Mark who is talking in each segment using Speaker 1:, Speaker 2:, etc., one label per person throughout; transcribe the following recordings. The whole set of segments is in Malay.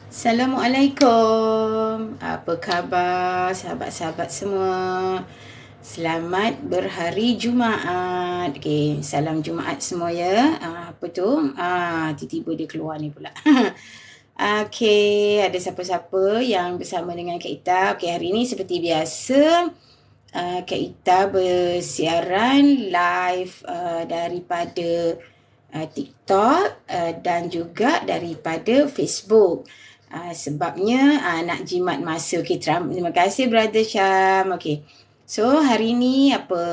Speaker 1: Assalamualaikum. Apa khabar sahabat-sahabat semua? Selamat berhari Jumaat. Okey, salam Jumaat semua ya. Apa tu? Tiba-tiba dia keluar ni pula. Okey, ada siapa-siapa yang bersama dengan Kak Ita? Okey, hari ni seperti biasa Kak Ita bersiaran live daripada TikTok dan juga daripada Facebook. Sebabnya nak jimat masa. Okay, terima kasih Brother Syam. Okay. So hari ni apa,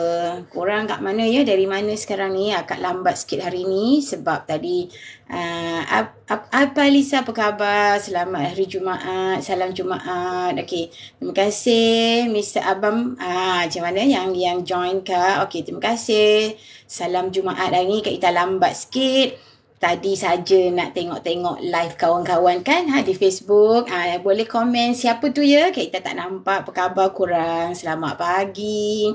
Speaker 1: korang kat mana ya? Dari mana sekarang ni? Agak lambat sikit hari ni sebab tadi apa Lisa, apa khabar? Selamat hari Jumaat. Salam Jumaat. Okay. Terima kasih Mr. Abam. Macam mana yang join Kak? Okay, terima kasih. Salam Jumaat. Hari ni Kak Ita lambat sikit. Tadi saja nak tengok-tengok live kawan-kawan kan di Facebook. Boleh komen siapa tu ya? Kak Ita tak nampak. Apa khabar korang? Selamat pagi.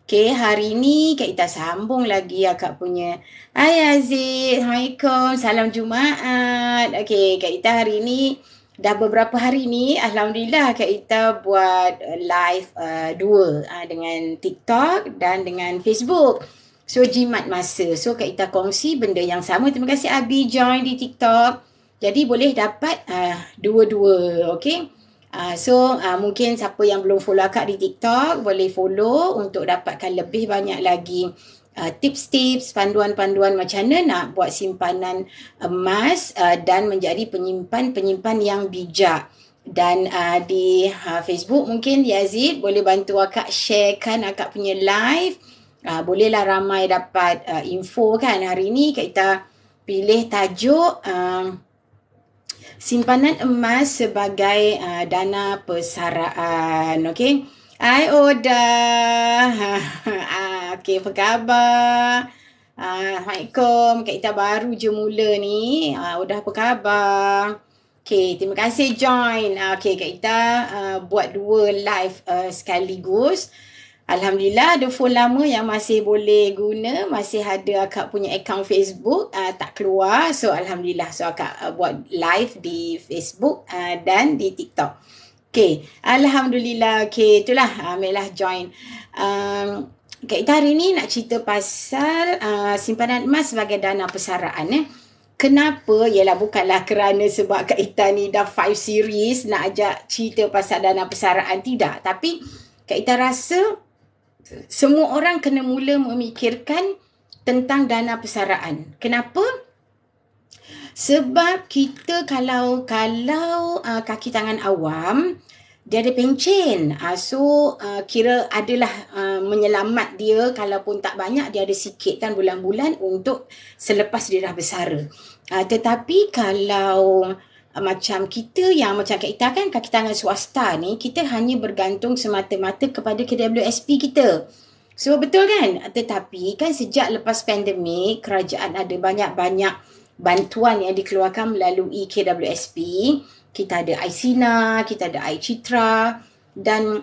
Speaker 1: Okay, hari ni Kak Ita sambung lagi akak punya. Hai Aziz. Assalamualaikum. Salam Jumaat. Okay, Kak Ita hari ni dah beberapa hari ni Alhamdulillah Kak Ita buat live dua dengan TikTok dan dengan Facebook. So jimat masa. So Kak Ita kongsi benda yang sama. Terima kasih Abi join di TikTok. Jadi boleh dapat dua-dua. Okay. Mungkin siapa yang belum follow akak di TikTok boleh follow untuk dapatkan lebih banyak lagi tips-tips, panduan-panduan macam mana nak buat simpanan emas dan menjadi penyimpan-penyimpan yang bijak. Dan di Facebook mungkin Yazid boleh bantu akak sharekan akak punya live. Bolehlah ramai dapat info kan. Hari ni kita pilih tajuk simpanan emas sebagai dana persaraan. Okey. Hai Oda. Okey, apa khabar? Assalamualaikum. Kak Ita baru je mula ni. Oda, apa khabar? Okey, terima kasih join. Okey, Kak Ita buat dua live sekaligus. Alhamdulillah ada phone lama yang masih boleh guna, masih ada akak punya account Facebook tak keluar. So Alhamdulillah, so akak buat live di Facebook dan di TikTok. Okay, Alhamdulillah. Okay, itulah ambillah join. Kak Ita hari ni nak cerita pasal simpanan emas sebagai dana persaraan. Kenapa? Ialah bukanlah kerana sebab Kak Ita ni dah 5 series nak ajak cerita pasal dana persaraan, tidak. Tapi Kak Ita rasa semua orang kena mula memikirkan tentang dana persaraan. Kenapa? Sebab kita kalau kaki tangan awam, dia ada pencen. Kira adalah menyelamat dia, kalaupun tak banyak, dia ada sikit kan bulan-bulan untuk selepas dia dah bersara. Tetapi kalau macam kita yang macam Kak Ita kan kaki tangan swasta ni, kita hanya bergantung semata-mata kepada KWSP kita. So betul kan? Tetapi kan sejak lepas pandemik, kerajaan ada banyak-banyak bantuan yang dikeluarkan melalui KWSP. Kita ada iSINA, kita ada iCitra, dan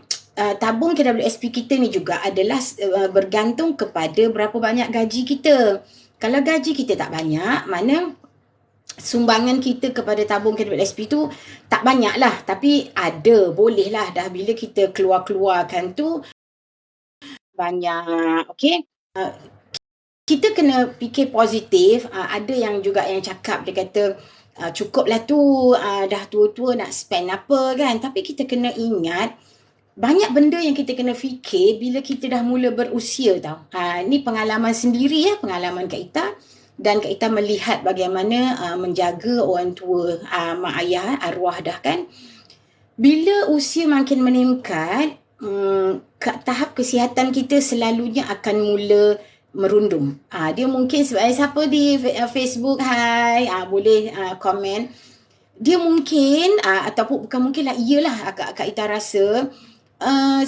Speaker 1: tabung KWSP kita ni juga adalah bergantung kepada berapa banyak gaji kita. Kalau gaji kita tak banyak, mana sumbangan kita kepada tabung KWSP tu tak banyak lah, tapi ada, boleh lah dah bila kita keluar-keluarkan tu banyak. Okay, kita kena fikir positif. Ada yang juga yang cakap, dia kata cukuplah tu, dah tua-tua nak spend apa kan. Tapi kita kena ingat banyak benda yang kita kena fikir bila kita dah mula berusia tau. Ni pengalaman sendiri ya, pengalaman Kak Ita. Dan Kak Ita melihat bagaimana menjaga orang tua, mak ayah, arwah dah kan. Bila usia makin meningkat, tahap kesihatan kita selalunya akan mula merundum. Dia mungkin sebab siapa di Facebook, hai, boleh komen. Dia mungkin, ataupun bukan mungkin lah, iyalah Kak Ita rasa,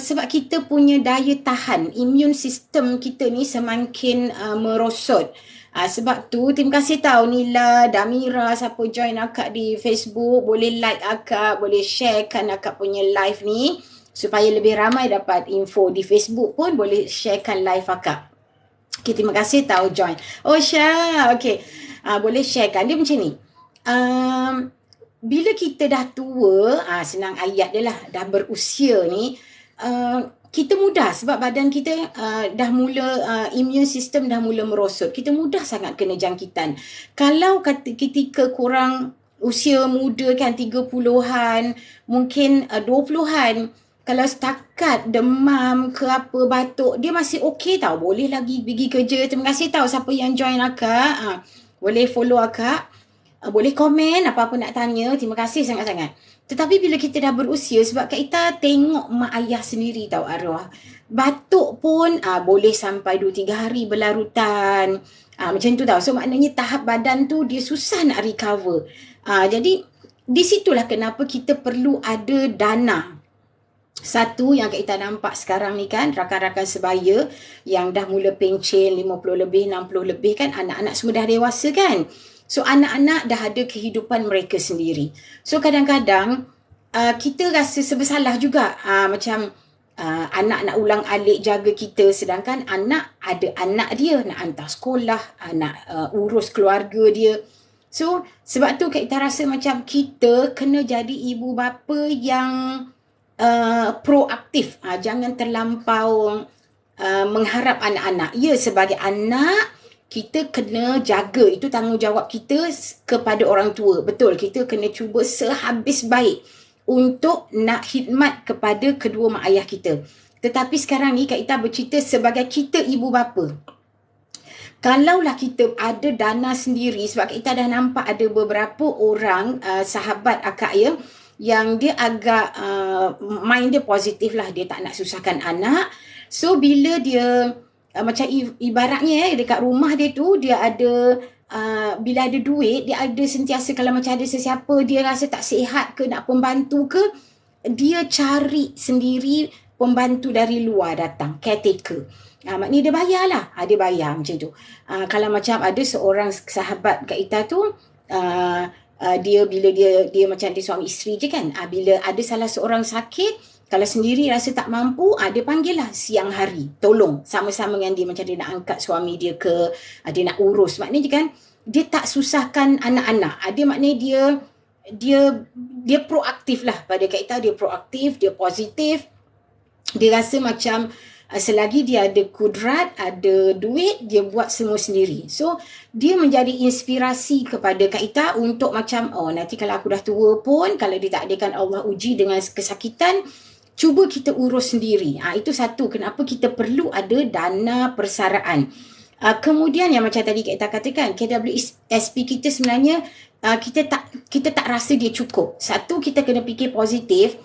Speaker 1: sebab kita punya daya tahan, immune system kita ni semakin merosot. Sebab tu, terima kasih tahu Nila, Damira, siapa join akak di Facebook, boleh like akak, boleh sharekan akak punya live ni, supaya lebih ramai dapat info. Di Facebook pun boleh sharekan live akak. Okay, terima kasih tahu join. Oh Syah, okay. Boleh sharekan. Dia macam ni. bila kita dah tua, senang ayat dia lah, dah berusia ni, kita mudah sebab badan kita dah mula, immune system dah mula merosot. Kita mudah sangat kena jangkitan. Kalau ketika korang usia muda kan, 30-an, mungkin 20-an, kalau setakat demam ke apa, batuk, dia masih okey tau. Boleh lagi pergi kerja. Terima kasih tau siapa yang join akak. Boleh follow akak. Boleh komen apa-apa nak tanya. Terima kasih sangat-sangat. Tetapi bila kita dah berusia, sebab kita tengok mak ayah sendiri tau arwah. Batuk pun boleh sampai 2-3 hari berlarutan. Macam tu tau. So maknanya tahap badan tu dia susah nak recover. Jadi di situlah kenapa kita perlu ada dana. Satu yang kita nampak sekarang ni kan, rakan-rakan sebaya yang dah mula pencen 50 lebih, 60 lebih kan, anak-anak semua dah dewasa kan. So anak-anak dah ada kehidupan mereka sendiri. So kadang-kadang kita rasa bersalah juga. Macam anak nak ulang alik jaga kita, sedangkan anak ada anak dia nak hantar sekolah, nak urus keluarga dia. So sebab tu kita rasa macam kita kena jadi ibu bapa yang proaktif. Jangan terlampau mengharap anak-anak. Ya, sebagai anak kita kena jaga, itu tanggungjawab kita kepada orang tua. Betul, kita kena cuba sehabis baik untuk nak khidmat kepada kedua mak ayah kita. Tetapi sekarang ni Kak Ita bercerita sebagai kita ibu bapa. Kalaulah kita ada dana sendiri, sebab Kak Ita dah nampak ada beberapa orang sahabat akak ya, yang dia agak mind dia positif lah, dia tak nak susahkan anak. So bila dia macam ibaratnya dekat rumah dia tu, dia ada bila ada duit, dia ada sentiasa, kalau macam ada sesiapa dia rasa tak sihat ke, nak pembantu ke, dia cari sendiri pembantu dari luar datang, caretaker. Maknanya dia bayar lah, dia bayar macam tu. Kalau macam ada seorang sahabat Kak Ita tu, dia bila dia macam dia suami isteri je kan, bila ada salah seorang sakit, kalau sendiri rasa tak mampu, dia panggil lah siang hari, tolong sama-sama dengan dia, macam dia nak angkat suami dia ke, dia nak urus. Maknanya kan dia tak susahkan anak-anak. Dia maknanya dia proaktif lah pada Kak Ita, dia proaktif, dia positif. Dia rasa macam selagi dia ada kudrat, ada duit, dia buat semua sendiri. So, dia menjadi inspirasi kepada Kak Ita untuk macam, nanti kalau aku dah tua pun, kalau ditakdirkan Allah uji dengan kesakitan, cuba kita urus sendiri. Itu satu, kenapa kita perlu ada dana persaraan. Kemudian yang macam tadi Kak Ita katakan, KWSP kita sebenarnya, kita tak rasa dia cukup. Satu, kita kena fikir positif.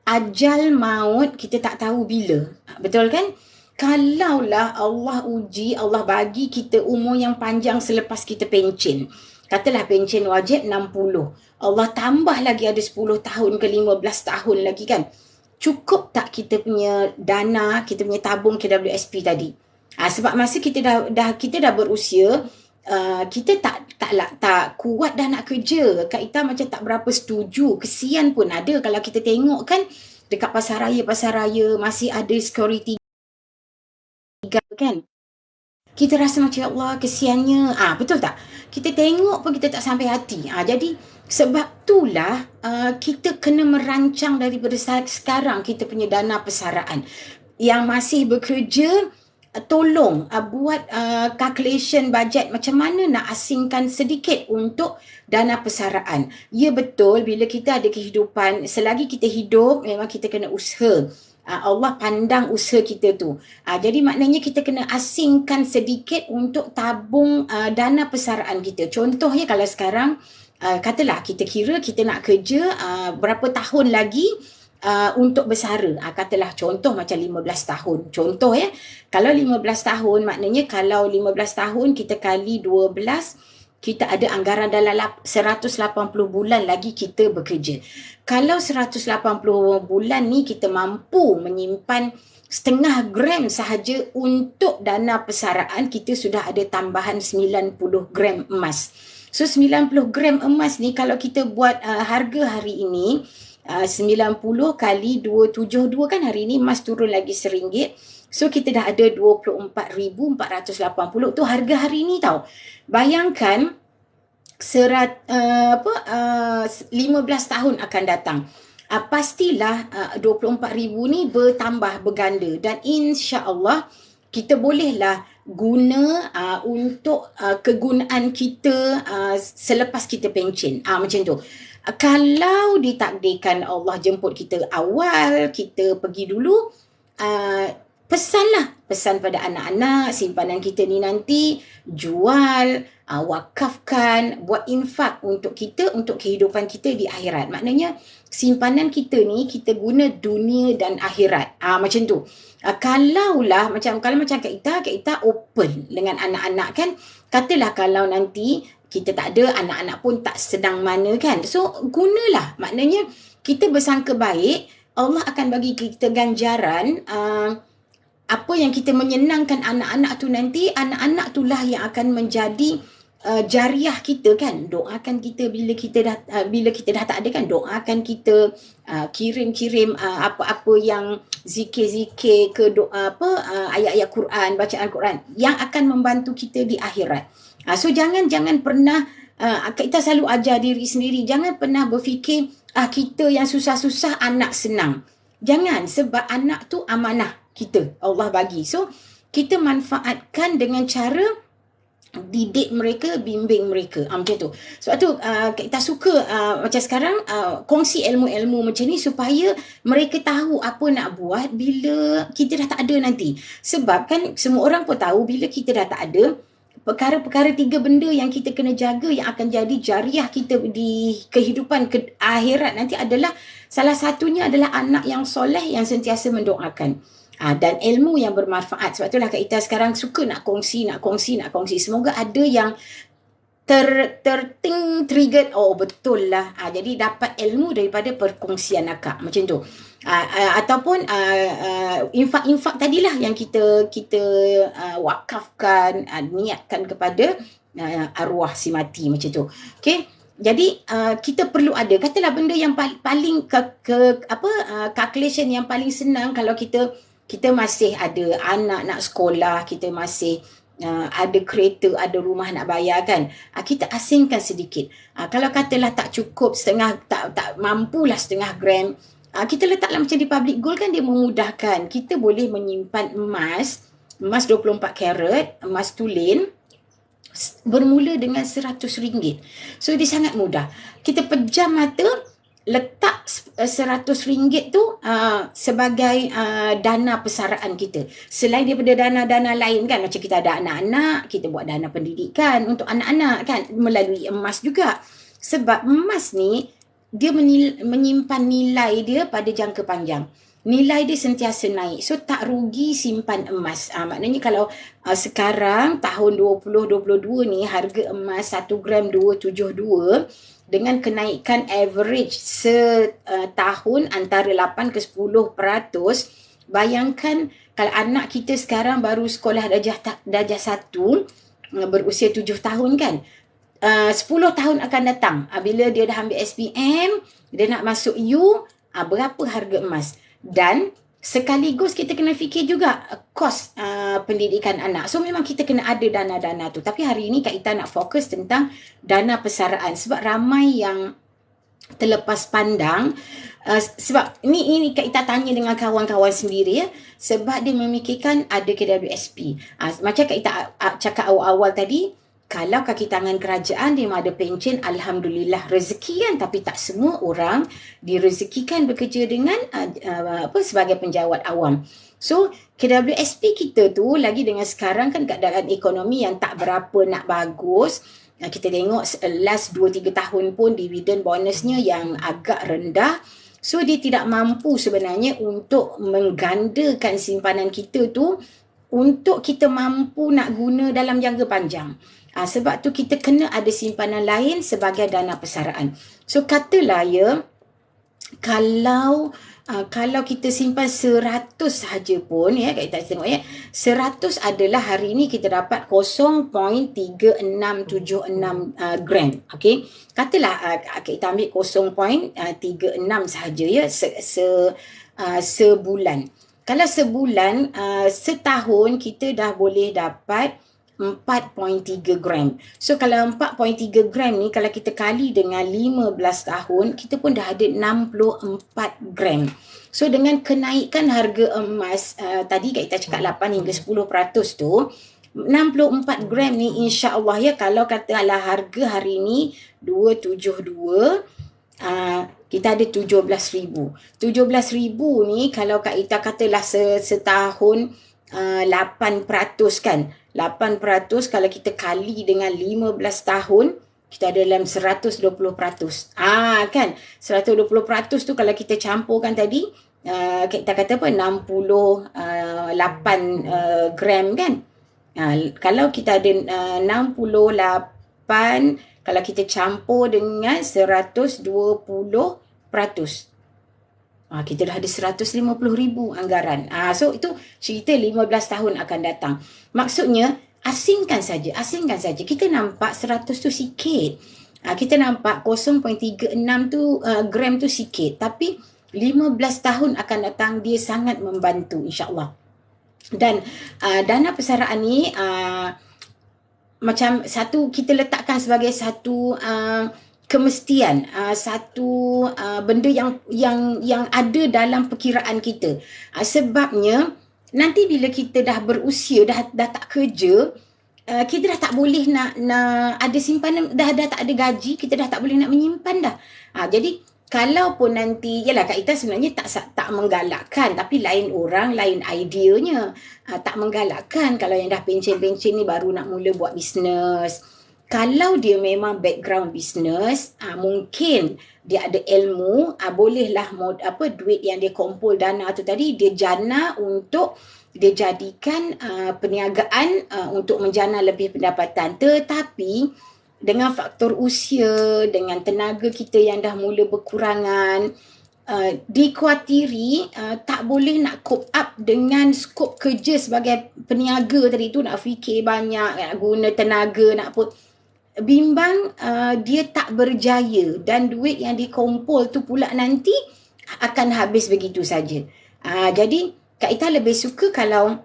Speaker 1: Ajal maut kita tak tahu bila. Betul kan? Kalaulah Allah uji, Allah bagi kita umur yang panjang selepas kita pencen. Katalah pencen wajib 60. Allah tambah lagi ada 10 tahun ke 15 tahun lagi kan. Cukup tak kita punya dana, kita punya tabung KWSP tadi? Sebab masa kita dah berusia, kita tak kuat dah nak kerja. Kak Ita macam tak berapa setuju. Kesian pun ada kalau kita tengok kan, dekat pasar raya masih ada security kan. Kita rasa macam Allah kesiannya. Betul tak? Kita tengok pun kita tak sampai hati. Jadi sebab itulah kita kena merancang daripada sekarang kita punya dana persaraan. Yang masih bekerja, tolong buat calculation budget macam mana nak asingkan sedikit untuk dana persaraan. Ya betul, bila kita ada kehidupan, selagi kita hidup memang kita kena usaha. Allah pandang usaha kita tu. Jadi maknanya kita kena asingkan sedikit untuk tabung dana persaraan kita. Contohnya kalau sekarang katalah kita kira kita nak kerja berapa tahun lagi untuk bersara. Katalah contoh macam 15 tahun. Contoh ya. Kalau 15 tahun maknanya kalau 15 tahun kita kali 12, kita ada anggaran dalam 180 bulan lagi kita bekerja. Kalau 180 bulan ni kita mampu menyimpan setengah gram sahaja untuk dana persaraan, kita sudah ada tambahan 90 gram emas. So 90 gram emas ni kalau kita buat harga hari ini, 90 kali 272 kan, hari ni emas turun lagi RM1. So kita dah ada 24,480 tu harga hari ni tau. Bayangkan 15 tahun akan datang. Pastilah 24,000 ni bertambah, berganda, dan insya-Allah kita bolehlah guna untuk kegunaan kita selepas kita pencen. Macam tu. Kalau ditakdirkan Allah jemput kita awal, kita pergi dulu, pesan pada anak-anak, simpanan kita ni nanti jual, wakafkan, buat infak untuk kita, untuk kehidupan kita di akhirat. Maknanya simpanan kita ni kita guna dunia dan akhirat. Macam tu. Kalau macam Kak Ita open dengan anak-anak kan. Katalah kalau nanti kita tak ada, anak-anak pun tak sedang mana kan. So gunalah. Maknanya kita bersangka baik, Allah akan bagi kita ganjaran. Apa yang kita menyenangkan anak-anak tu nanti, anak-anak itulah yang akan menjadi jariah kita kan. Doakan kita bila kita dah tak ada kan, doakan kita, kirim-kirim apa-apa yang zikir-zikir ke doa, ayat-ayat Quran, bacaan Quran yang akan membantu kita di akhirat. So jangan pernah, kita selalu ajar diri sendiri, jangan pernah berfikir kita yang susah-susah, anak senang. Jangan, sebab anak tu amanah kita, Allah bagi. So kita manfaatkan dengan cara didik mereka, bimbing mereka, macam tu. Sebab tu kita suka macam sekarang kongsi ilmu-ilmu macam ni supaya mereka tahu apa nak buat bila kita dah tak ada nanti. Sebab kan semua orang pun tahu bila kita dah tak ada, perkara-perkara 3 benda yang kita kena jaga yang akan jadi jariah kita di kehidupan akhirat nanti adalah, salah satunya adalah anak yang soleh yang sentiasa mendoakan. Dan ilmu yang bermanfaat. Sebab itulah Kak Ita sekarang suka nak kongsi. Semoga ada yang triggered, betul lah. Jadi dapat ilmu daripada perkongsian akak. Macam tu. Ataupun infak-infak tadilah yang kita wakafkan, niatkan kepada arwah si mati. Macam tu. Okay. Jadi kita perlu ada, katalah benda yang paling calculation yang paling senang kalau kita masih ada anak nak sekolah, kita masih ada kereta, ada rumah nak bayar kan. Kita asingkan sedikit. Kalau katalah tak cukup setengah, tak mampulah setengah gram, kita letaklah macam di public gold kan, dia memudahkan. Kita boleh menyimpan emas 24 karat, emas tulen, bermula dengan RM100. So dia sangat mudah. Kita pejam mata, letak RM100 tu sebagai dana persaraan kita. Selain daripada dana-dana lain kan, macam kita ada anak-anak, kita buat dana pendidikan untuk anak-anak kan, melalui emas juga. Sebab emas ni dia menyimpan nilai dia pada jangka panjang. Nilai dia sentiasa naik. So tak rugi simpan emas. Maknanya kalau sekarang tahun 2022 ni harga emas 1 gram 272 dengan kenaikan average setahun antara 8 ke 10%, bayangkan kalau anak kita sekarang baru sekolah darjah 1, berusia 7 tahun kan, 10 tahun akan datang, bila dia dah ambil SPM, dia nak masuk U, berapa harga emas. Dan sekaligus kita kena fikir juga kos pendidikan anak. So memang kita kena ada dana-dana tu. Tapi hari ini Kak Ita nak fokus tentang dana persaraan. Sebab ramai yang terlepas pandang. Sebab ini Kak Ita tanya dengan kawan-kawan sendiri ya. Sebab dia memikirkan ada KWSP. Macam Kak Ita cakap awal-awal tadi, kalau kaki tangan kerajaan dia ada pencen, alhamdulillah rezeki kan, tapi tak semua orang direzekikan bekerja dengan sebagai penjawat awam. So KWSP kita tu lagi dengan sekarang kan keadaan ekonomi yang tak berapa nak bagus. Kita tengok last 2-3 tahun pun dividen bonusnya yang agak rendah. So dia tidak mampu sebenarnya untuk menggandakan simpanan kita tu untuk kita mampu nak guna dalam jangka panjang. Sebab tu kita kena ada simpanan lain sebagai dana persaraan. So katalah ya, kalau kita simpan 100 sahaja pun ya, kita tengok ya, 100 adalah hari ini kita dapat 0.3676 gram. Okey. Katalah kita ambil 0.36 sahaja ya sebulan. Kalau sebulan, setahun kita dah boleh dapat 4.3 gram. So kalau 4.3 gram ni kalau kita kali dengan 15 tahun, kita pun dah ada 64 gram. So dengan kenaikan harga emas, tadi Kak Ita cakap 8 hingga 10% tu, 64 gram ni insya-Allah ya, kalau katalah harga hari ni 272, kita ada 17,000. 17,000 ni kalau Kak Ita katalah setahun 8% kan. 8% kalau kita kali dengan 15 tahun, kita ada dalam 120%. Kan? 120% tu kalau kita campurkan tadi, kita kata apa? 68 gram kan? Kalau kita ada 68, kalau kita campur dengan 120%, kita dah ada 150,000 anggaran. So itu cerita 15 tahun akan datang. Maksudnya asingkan saja. Kita nampak 100 tu sikit. Kita nampak 0.36 tu gram tu sikit. Tapi 15 tahun akan datang dia sangat membantu insya-Allah. Dan dana persaraan ni macam satu kita letakkan sebagai satu kemestian, satu benda yang ada dalam perkiraan kita. Sebabnya nanti bila kita dah berusia, dah tak kerja, kita dah tak boleh nak ada simpanan, dah tak ada gaji, kita dah tak boleh nak menyimpan dah. Jadi kalau pun nanti, yalah Kak Ita sebenarnya tak menggalakkan, tapi lain orang, lain ideanya. Tak menggalakkan kalau yang dah pencen-pencen ni baru nak mula buat bisnes. Kalau dia memang background bisnes, mungkin dia ada ilmu, bolehlah duit yang dia kumpul dana tu tadi, dia jana untuk dia jadikan perniagaan untuk menjana lebih pendapatan. Tetapi dengan faktor usia, dengan tenaga kita yang dah mula berkurangan, dikhawatiri tak boleh nak cope up dengan skop kerja sebagai peniaga tadi tu, nak fikir banyak, nak guna tenaga, nak apa. Bimbang dia tak berjaya dan duit yang dikumpul tu pula nanti akan habis begitu saja. Jadi Kak Ita lebih suka kalau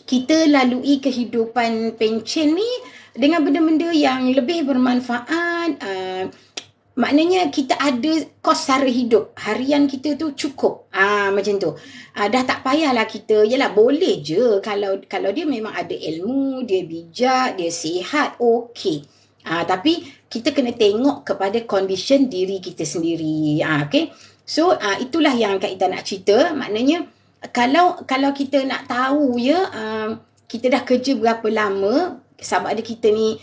Speaker 1: kita lalui kehidupan pencen ni dengan benda-benda yang lebih bermanfaat. Maknanya kita ada kos sara hidup. Harian kita tu cukup. Macam tu. Dah tak payahlah kita, yalah boleh je kalau dia memang ada ilmu, dia bijak, dia sihat, okey. Tapi kita kena tengok kepada condition diri kita sendiri. Okay. So itulah yang Kak Ita nak cerita. Maknanya kalau kita nak tahu ya, kita dah kerja berapa lama, sama ada kita ni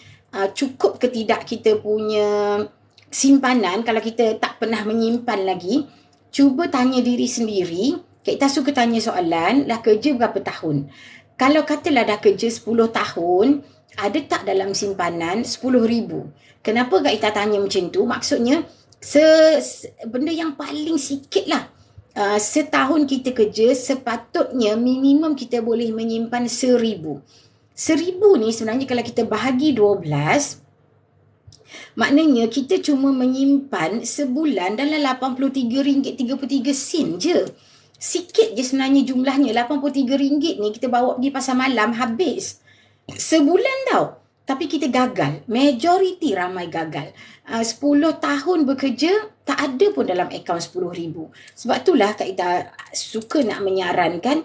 Speaker 1: cukup ke tidak kita punya simpanan. Kalau kita tak pernah menyimpan lagi, cuba tanya diri sendiri. Kita suka tanya soalan, dah kerja berapa tahun? Kalau katalah dah kerja 10 tahun, ada tak dalam simpanan 10,000? Kenapa Kak Ita tanya macam tu? Maksudnya benda yang paling sikit lah. Setahun kita kerja, sepatutnya minimum kita boleh menyimpan 1,000. 1,000 ni sebenarnya kalau kita bahagi 12, maknanya kita cuma menyimpan sebulan dalam RM83.33 je. Sikit je sebenarnya jumlahnya. RM83 ni kita bawa pergi pasar malam, habis. Sebulan tau. Tapi kita gagal. Majoriti ramai gagal. 10 tahun bekerja, tak ada pun dalam akaun 10,000. Sebab itulah Kak Ita suka nak menyarankan,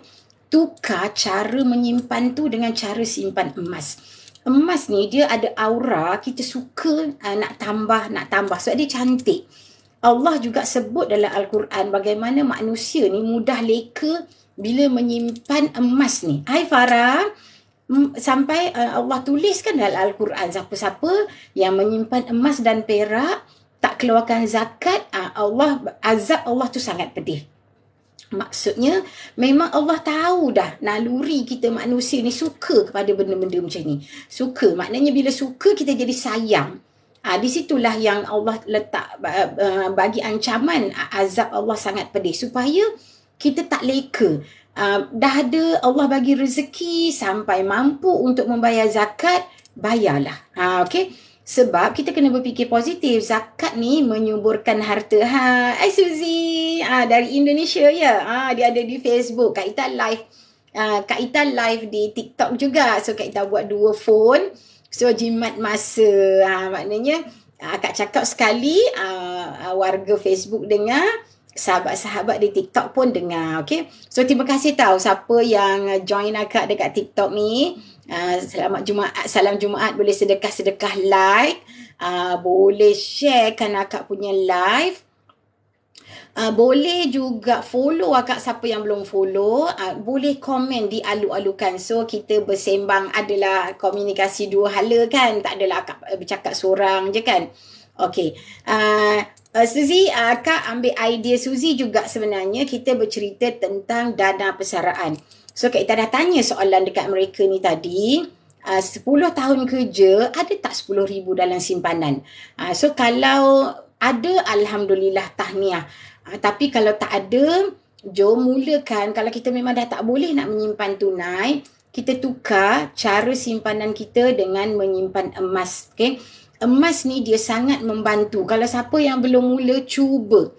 Speaker 1: tukar cara menyimpan tu dengan cara simpan emas. Emas ni dia ada aura, kita suka nak tambah. Sebab dia cantik. Allah juga sebut dalam Al-Quran bagaimana manusia ni mudah leka bila menyimpan emas ni. Hai Farah, sampai Allah tuliskan dalam Al-Quran, siapa-siapa yang menyimpan emas dan perak tak keluarkan zakat, azab Allah tu sangat pedih. Maksudnya memang Allah tahu dah naluri kita manusia ni suka kepada benda-benda macam ni. Suka, maknanya bila suka kita jadi sayang. Di situlah yang Allah letak bagi ancaman, azab Allah sangat pedih supaya kita tak leka. Dah ada Allah bagi rezeki sampai mampu untuk membayar zakat, bayarlah. Okey. Sebab kita kena berfikir positif. Zakat ni menyuburkan harta. Hai Suzy. Dari Indonesia ya. Dia ada di Facebook. Kak Ita live Kak Ita live di TikTok juga. So Kak Ita buat 2 phone. So jimat masa. Maknanya Kak cakap sekali, warga Facebook dengar, sahabat-sahabat di TikTok pun dengar. Okay. So terima kasih tahu siapa yang join akak dekat TikTok ni. Selamat Jumaat, salam Jumaat, boleh sedekah-sedekah like. Boleh sharekan akak punya live. Boleh juga follow akak siapa yang belum follow. Boleh komen di alu-alukan. So kita bersembang, adalah komunikasi dua hala kan. Tak adalah akak bercakap seorang je kan. Okay. Suzy, akak ambil idea Suzy juga sebenarnya. Kita bercerita tentang dana persaraan. So kita dah tanya soalan dekat mereka ni tadi. 10 tahun kerja, ada tak 10,000 dalam simpanan? So kalau ada, Alhamdulillah, tahniah. Tapi kalau tak ada, jom mulakan. Kalau kita memang dah tak boleh nak menyimpan tunai, kita tukar cara simpanan kita dengan menyimpan emas. Okay? Emas ni dia sangat membantu. Kalau siapa yang belum mula, cuba.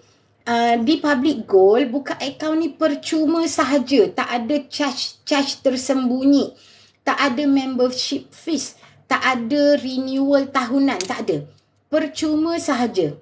Speaker 1: Di Public Gold, buka akaun ni percuma sahaja. Tak ada charge tersembunyi. Tak ada membership fees. Tak ada renewal tahunan. Tak ada. Percuma sahaja.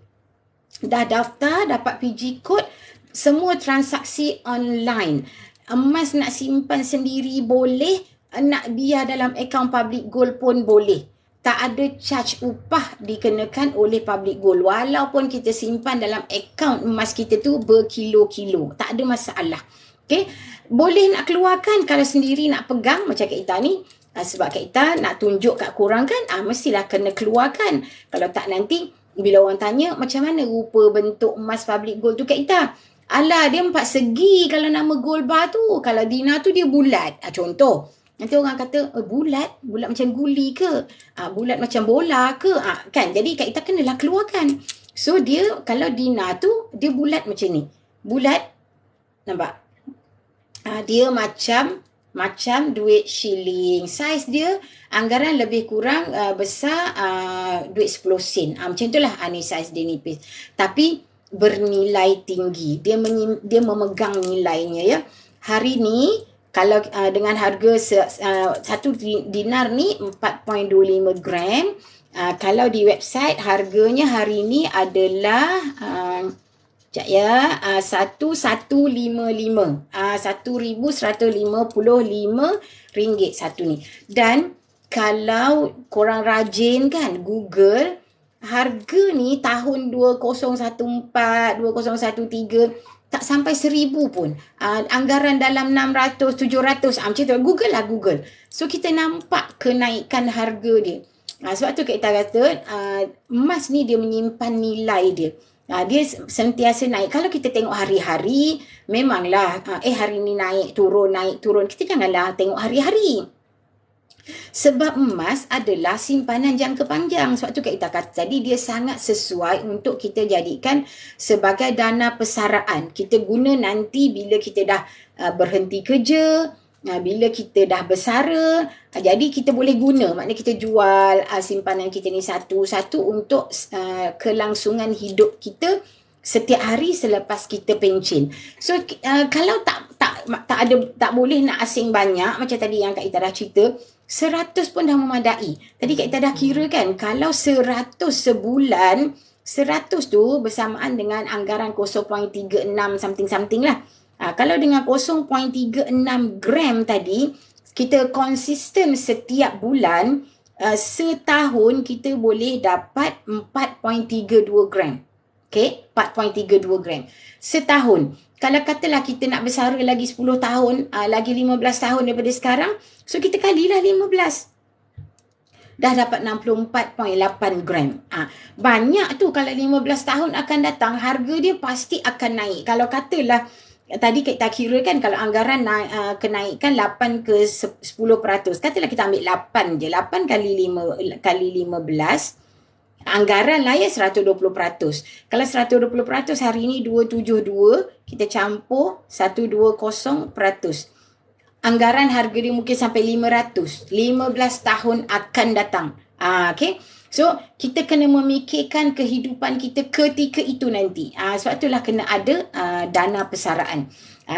Speaker 1: Dah daftar, dapat PG code, semua transaksi online. Emas nak simpan sendiri boleh, nak biar dalam akaun Public Gold pun boleh. Tak ada charge upah dikenakan oleh Public Gold. Walaupun kita simpan dalam akaun emas kita tu berkilo-kilo. Tak ada masalah. Okay? Boleh nak keluarkan kalau sendiri nak pegang macam Kak Ita ni. Sebab Kak Ita nak tunjuk kat korang kan, mestilah kena keluarkan. Kalau tak nanti, bila orang tanya macam mana rupa bentuk emas Public Gold tu Kak Ita. Alah, dia 4 segi kalau nama gold bar tu. Kalau Dina tu dia bulat. Contoh. Nanti orang kata, bulat? Bulat macam guli ke? Bulat macam bola ke? Kan? Jadi Kak Ita kenalah keluarkan. So dia, kalau Dina tu, dia bulat macam ni. Bulat. Nampak? Dia macam duit shilling. Saiz dia anggaran lebih kurang besar duit 10 sen. Macam itulah ni saiz dia nipis. Tapi bernilai tinggi. Dia memegang nilainya ya. Hari ni kalau dengan harga 1 dinar ni 4.25 gram. Kalau di website harganya hari ni adalah 1155. 1155 ringgit satu ni. Dan kalau korang rajin kan Google, harga ni tahun 2014, 2013 tak sampai 1,000 pun. Anggaran dalam 600, 700. Macam tu. Google lah Google. So kita nampak kenaikan harga dia. Sebab tu kita kata emas ni dia menyimpan nilai dia. Dia sentiasa naik. Kalau kita tengok hari-hari, memanglah hari ni naik turun. Kita janganlah tengok hari-hari. Sebab emas adalah simpanan jangka panjang. Sebab tu kita kata tadi, dia sangat sesuai untuk kita jadikan sebagai dana persaraan. Kita guna nanti bila kita dah berhenti kerja, bila kita dah bersara, jadi kita boleh guna. Maknanya kita jual simpanan kita ni satu-satu untuk kelangsungan hidup kita setiap hari selepas kita pencen. So kalau tak boleh nak asing banyak, macam tadi yang Kak Ita dah cerita, 100 pun dah memadai. Tadi Kak Ita dah kira kan, kalau 100 sebulan, 100 tu bersamaan dengan anggaran 0.36 something lah. Kalau dengan 0.36 gram tadi, kita konsisten setiap bulan, setahun kita boleh dapat 4.32 gram. Okay, 4.32 gram. Setahun. Kalau katalah kita nak bersara lagi 10 tahun, lagi 15 tahun daripada sekarang, so kita kalilah 15. Dah dapat 64.8 gram. Banyak tu kalau 15 tahun akan datang, harga dia pasti akan naik. Kalau katalah, tadi kita kira kan kalau anggaran kenaikan 8 ke 10%. Katalah kita ambil 8 je. 8 kali 15. Anggaran lah ya 120%. Kalau 120% hari ni 272, kita campur 120%. Anggaran harga dia mungkin sampai 500. 15 tahun akan datang. Okay. So, kita kena memikirkan kehidupan kita ketika itu nanti. Sebab itulah kena ada dana persaraan.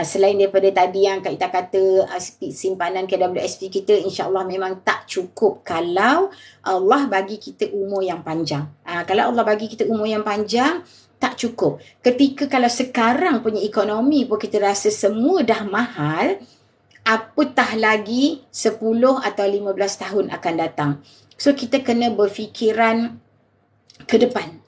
Speaker 1: Selain daripada tadi yang Kak Ita kata simpanan KWSP kita insya-Allah memang tak cukup kalau Allah bagi kita umur yang panjang. Kalau Allah bagi kita umur yang panjang, tak cukup. Ketika kalau sekarang punya ekonomi pun kita rasa semua dah mahal, apatah lagi 10 atau 15 tahun akan datang. So, kita kena berfikiran ke depan.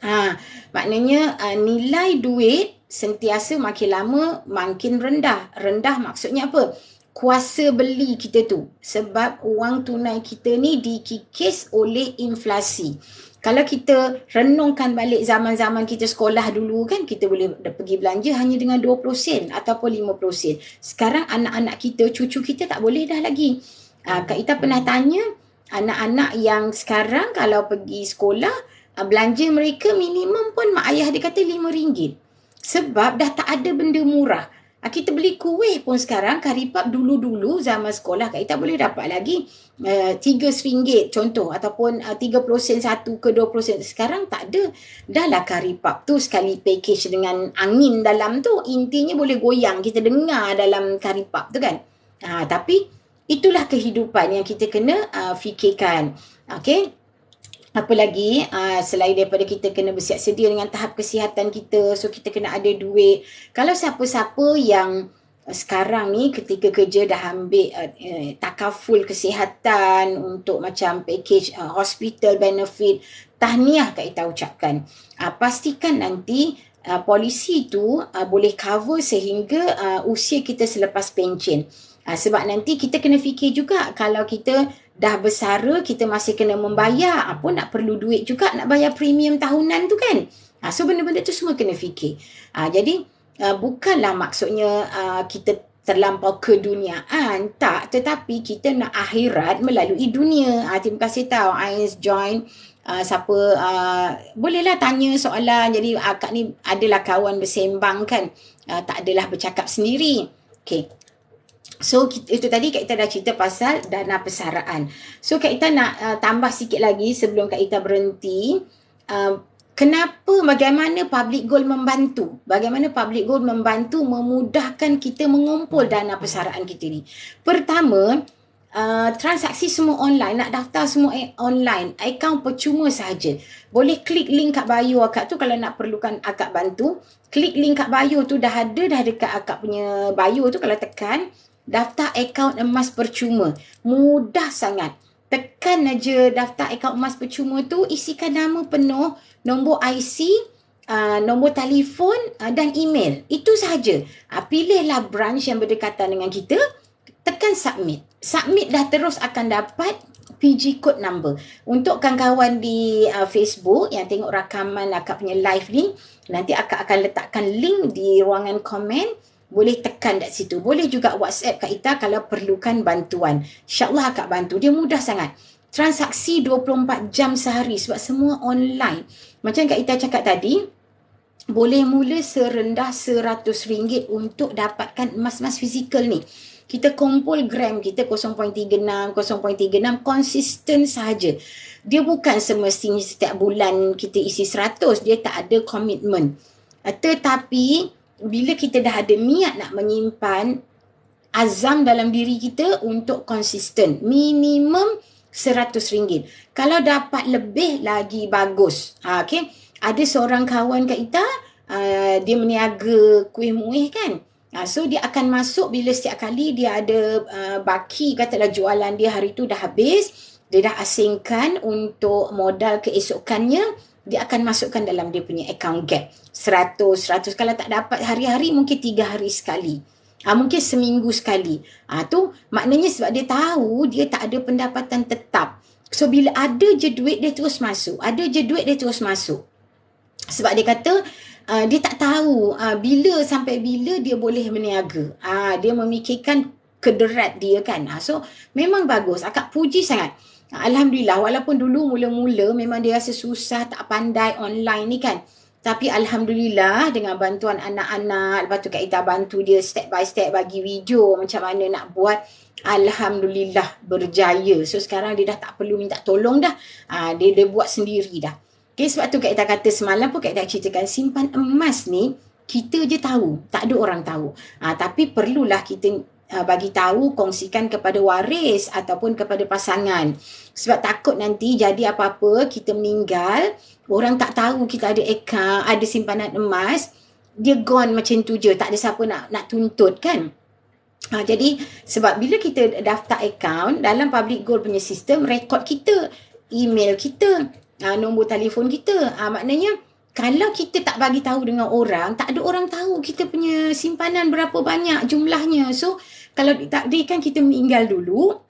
Speaker 1: Maknanya nilai duit sentiasa makin lama makin rendah. Rendah maksudnya apa? Kuasa beli kita tu. Sebab wang tunai kita ni dikikis oleh inflasi. Kalau kita renungkan balik zaman-zaman kita sekolah dulu kan, kita boleh pergi belanja hanya dengan 20 sen ataupun 50 sen. Sekarang anak-anak kita, cucu kita tak boleh dah lagi. Kak Ita pernah tanya, anak-anak yang sekarang kalau pergi sekolah, belanja mereka minimum pun mak ayah dia kata RM5. Sebab dah tak ada benda murah. Kita beli kuih pun sekarang, karipap dulu-dulu zaman sekolah Kak Ita boleh dapat lagi RM3 contoh, ataupun 30 sen satu ke 20 sen. Sekarang tak ada. Dah lah karipap tu sekali package dengan angin dalam tu, intinya boleh goyang, kita dengar dalam karipap tu kan. Tapi itulah kehidupan yang kita kena fikirkan. Okay. Apa lagi, selain daripada kita kena bersiap sedia dengan tahap kesihatan kita, so kita kena ada duit. Kalau siapa-siapa yang sekarang ni ketika kerja dah ambil takaful kesihatan untuk macam package hospital benefit, tahniah Kak Ita ucapkan. Pastikan nanti polisi tu boleh cover sehingga usia kita selepas pencen. Sebab nanti kita kena fikir juga, kalau kita dah bersara, kita masih kena membayar, apa nak perlu duit juga nak bayar premium tahunan tu kan. So benda-benda tu semua kena fikir. Jadi bukanlah maksudnya kita terlampau keduniaan, tak, tetapi kita nak akhirat melalui dunia. Terima kasih tahu Ais join. Siapa bolehlah tanya soalan. Jadi Kak ni adalah kawan bersembang kan, tak adalah bercakap sendiri. Okay. So itu tadi Kak Ita dah cerita pasal dana persaraan. So Kak Ita nak tambah sikit lagi sebelum Kak Ita berhenti. Bagaimana Public Gold membantu? Bagaimana Public Gold membantu memudahkan kita mengumpul dana persaraan kita ni? Pertama, transaksi semua online, nak daftar semua online, akaun percuma sahaja. Boleh klik link kat bio akak tu kalau nak perlukan akak bantu. Klik link kat bio tu dah ada dah dekat akak punya bio tu, kalau tekan daftar akaun emas percuma. Mudah sangat. Tekan aja daftar akaun emas percuma tu, isikan nama penuh, nombor IC, nombor telefon dan email. Itu sahaja. Pilihlah branch yang berdekatan dengan kita, tekan submit. Submit dah terus akan dapat PG code number. Untuk kawan-kawan di Facebook yang tengok rakaman akak punya live ni, nanti akak akan letakkan link di ruangan komen. Boleh tekan kat situ. Boleh juga WhatsApp Kak Ita kalau perlukan bantuan. InsyaAllah akak bantu. Dia mudah sangat. Transaksi 24 jam sehari sebab semua online. Macam Kak Ita cakap tadi, boleh mula serendah RM100 untuk dapatkan emas-emas fizikal ni. Kita kumpul gram kita 0.36, 0.36, konsisten sahaja. Dia bukan semestinya setiap bulan kita isi 100. Dia tak ada komitmen. Tetapi bila kita dah ada niat nak menyimpan, azam dalam diri kita untuk konsisten, minimum RM100. Kalau dapat lebih lagi bagus. Okay. Ada seorang kawan Kak Ita, dia meniaga kuih muih kan. So dia akan masuk bila setiap kali dia ada baki, katalah jualan dia hari tu dah habis, dia dah asingkan untuk modal keesokannya, dia akan masukkan dalam dia punya account gap. 100. Kalau tak dapat hari-hari, mungkin 3 hari sekali. Mungkin seminggu sekali. Tu maknanya sebab dia tahu dia tak ada pendapatan tetap. So bila ada je duit, dia terus masuk. Ada je duit, dia terus masuk. Sebab dia kata, dia tak tahu sampai bila dia boleh berniaga. Dia memikirkan kederat dia kan. So memang bagus. Akak puji sangat. Alhamdulillah, walaupun dulu mula-mula memang dia rasa susah, tak pandai online ni kan. Tapi Alhamdulillah dengan bantuan anak-anak, lepas tu Kak Ita bantu dia step by step bagi video macam mana nak buat. Alhamdulillah berjaya. So sekarang dia dah tak perlu minta tolong dah. Dia buat sendiri dah. Okay, sebab tu Kak Ita kata semalam pun Kak Ita ceritakan simpan emas ni kita je tahu, tak ada orang tahu. Tapi perlulah kita bagi tahu, kongsikan kepada waris ataupun kepada pasangan. Sebab takut nanti jadi apa-apa, kita meninggal, orang tak tahu kita ada akaun, ada simpanan emas, dia gone macam tu je, tak ada siapa nak tuntut kan. Jadi sebab bila kita daftar akaun dalam Public Gold punya sistem, rekod kita, email kita, nombor telefon kita, maknanya kalau kita tak bagi tahu dengan orang, tak ada orang tahu kita punya simpanan berapa banyak jumlahnya. So kalau ditakdirkan kita meninggal dulu,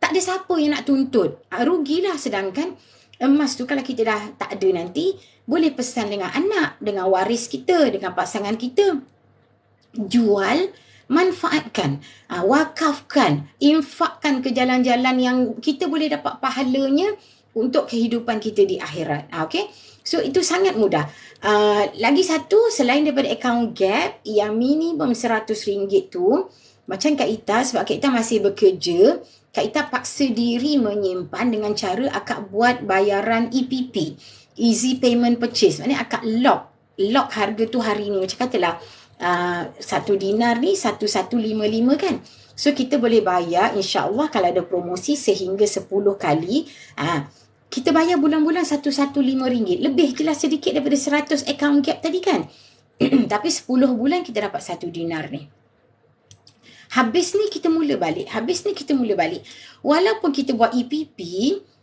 Speaker 1: tak ada siapa yang nak tuntut. Rugilah. Sedangkan emas tu kalau kita dah tak ada nanti, boleh pesan dengan anak, dengan waris kita, dengan pasangan kita. Jual, manfaatkan, wakafkan, infakkan ke jalan-jalan yang kita boleh dapat pahalanya untuk kehidupan kita di akhirat. Okay? So itu sangat mudah. Lagi satu, selain daripada akaun Gap yang minimum RM100 tu, macam Kak Ita, sebab Kak Ita masih bekerja, Kak Ita paksa diri menyimpan dengan cara akak buat bayaran EPP, Easy Payment Purchase. Maknanya akak lock harga tu hari ni. Macam katalah, 1 dinar ni 1155 kan. So kita boleh bayar insya-Allah kalau ada promosi sehingga 10 kali. Kita bayar bulan-bulan RM115. Lebih jelas sedikit daripada 100 account Gap tadi kan. Tapi 10 bulan kita dapat 1 dinar ni. Habis ni kita mula balik. Walaupun kita buat EPP,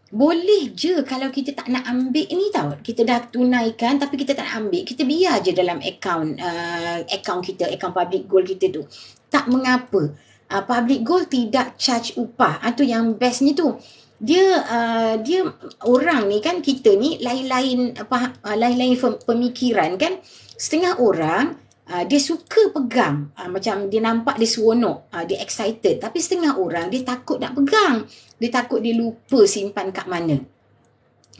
Speaker 1: boleh je kalau kita tak nak ambil ni tau. Kita dah tunaikan tapi kita tak nak ambil. Kita biar je dalam akaun kita, akaun Public Gold kita tu. Tak mengapa. Public Gold tidak charge upah. Itu yang bestnya tu. Dia orang ni kan, kita ni lain-lain pemikiran kan. Setengah orang dia suka pegang, macam dia nampak dia seronok, dia excited. Tapi setengah orang dia takut nak pegang, dia takut dia lupa simpan kat mana.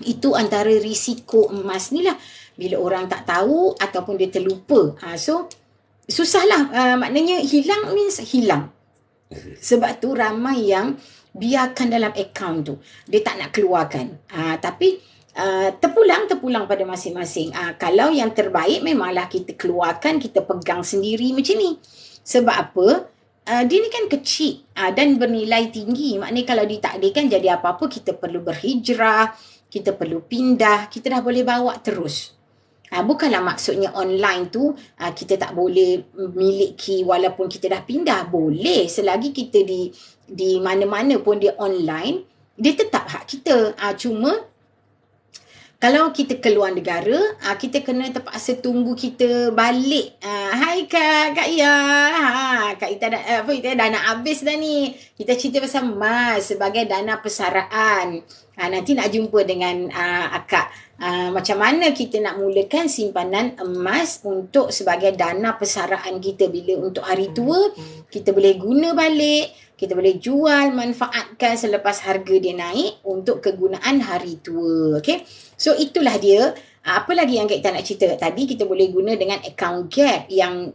Speaker 1: Itu antara risiko emas ni lah, bila orang tak tahu ataupun dia terlupa. So susahlah, maknanya hilang means hilang. Sebab tu ramai yang biarkan dalam akaun tu, dia tak nak keluarkan. Tapi terpulang pada masing-masing. Kalau yang terbaik memanglah kita keluarkan, kita pegang sendiri macam ni. Sebab apa? Dia ni kan kecil dan bernilai tinggi. Maknanya kalau ditakdirkan jadi apa-apa, kita perlu berhijrah, kita perlu pindah, kita dah boleh bawa terus. Bukanlah maksudnya online tu kita tak boleh miliki walaupun kita dah pindah. Boleh, selagi kita di mana-mana pun dia online, dia tetap hak kita. Cuma kalau kita keluar negara, kita kena terpaksa tunggu kita balik. Hai Kak Ia. Kak Ita dah nak habis dah ni. Kita cerita pasal emas sebagai dana persaraan. Nanti nak jumpa dengan akak. Macam mana kita nak mulakan simpanan emas untuk sebagai dana persaraan kita. Bila untuk hari tua, kita boleh guna balik. Kita boleh jual, manfaatkan selepas harga dia naik untuk kegunaan hari tua. Okay? So itulah dia. Apa lagi yang kita nak cerita tadi, kita boleh guna dengan akaun Gap yang